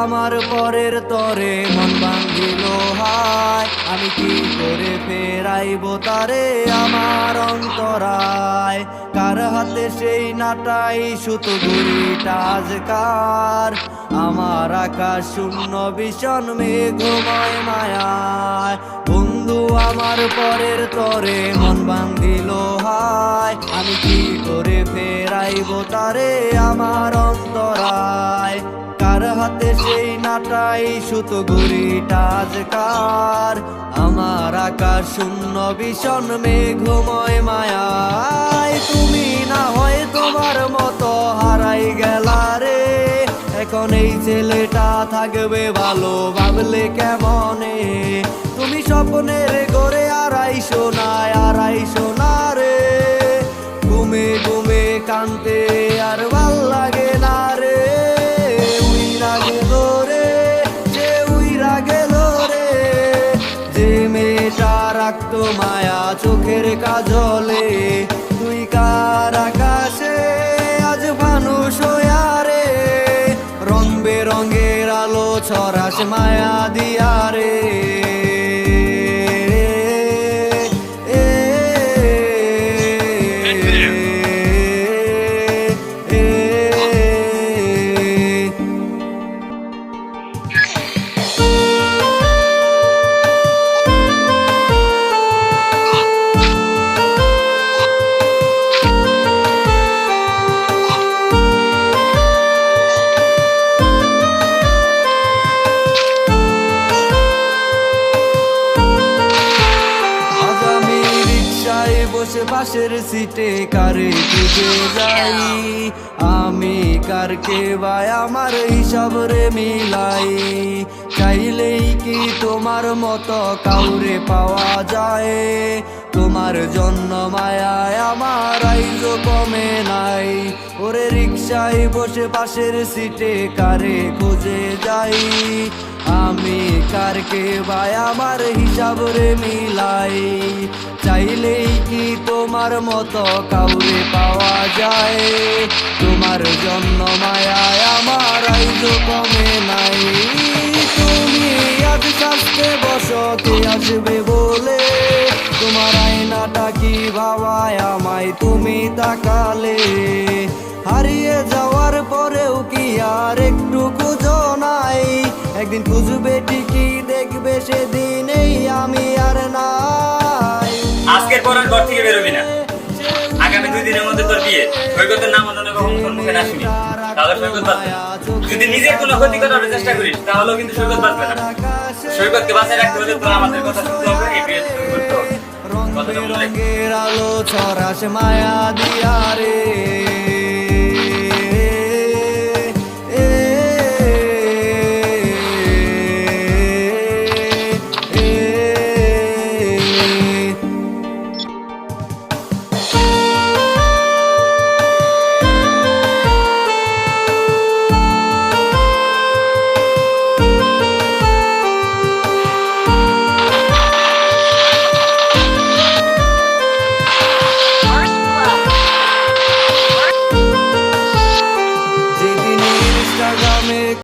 আমার পরের তরে মন ভাঙ্গিল হায়, আমি কি করে ফেরাইব তারে আমার অন্তরায়। কার হাতে সেই নাটাই সুতো ঘুড়িটা আজকার, আমার আকাশ শূন্য ভীষণ মেঘময় মায়ায়। বন্ধু আমার পরের তরে মন ভাঙ্গিল হায়, আমি কি করে ফেরাইব তারে আমার অন্তরায়। কার হাতে সেই নাটাই সুতো ঘুড়িটা আজকার, আমার আকাশ শূন্য ভীষণ মেঘময় মায়ায়। তুমি না হয় তোমার মতো হারাই গেলা রে, এখন এই ছেলেটা থাকবে ভালো ভাবলে কেমনে। তুমি স্বপ্নের ঘরে আড়াইশো না রে, ঘুমে ঘুমে কানতে আর ভাল লাগে না রে। উইরা গেল রে, যে উইরা গেল রে, যে মেয়েটা রাখতো মায়া চোখের কাজলে। তুই কার আকাশে আজ মানুষ হইয়া রে, রং বেরঙের আলো ছড়াস মায়া দিয়া রে। বসে পাশের সিটে কারে খুঁজে যাই, আমি কারকে ভাই আমার হিসাব রে মিলাই। চাইলেই কি তোমার মতো কাউরে পাওয়া যায়, তোমার জন্য মায়ায় আমার আইজো কমে নাই। ওরে রিক্সায় বসে পাশের সিটে কারে খুঁজে যাই, আমি কারকে ভাই আমার হিসাব রে মিলাই। চাইলেই কি তোমার মতো কাউরে পাওয়া যায়, তোমার জন্য মায়ায় আমার আইজো কমে নাই। তুমি আজ সাজতে বসো কে আসবে বলে, তোমার আয়নাটা কি ভাবায় আমায় তুমি তাকালে। হারিয়ে যাওয়ার পরেও কি আর একটু খুঁজো নাই, একদিন খুঁজবে ঠিকই দেখবে সেদিনেই আমি আর নাই। আজকের পর ঘর থেকে বেরোবি না, আগামী 2 দিনের মধ্যে তোর বিয়ে। সৈকতের নাম অন্য কখনো তোর মুখে না শুনি, তাহলে সৈকত বাঁচবে। যদি নিজের কোনো ক্ষতি করার চেষ্টা করিস তাহলেও কিন্তু সৈকত বাঁচবে না। সৈকতকে বাঁচায় রাখতে হলে তোর আমাদের কথা শুনতে হবে, এই বিয়ে করতে হবে। রঙের আলো ছড়াস মায়া দিয়া রে।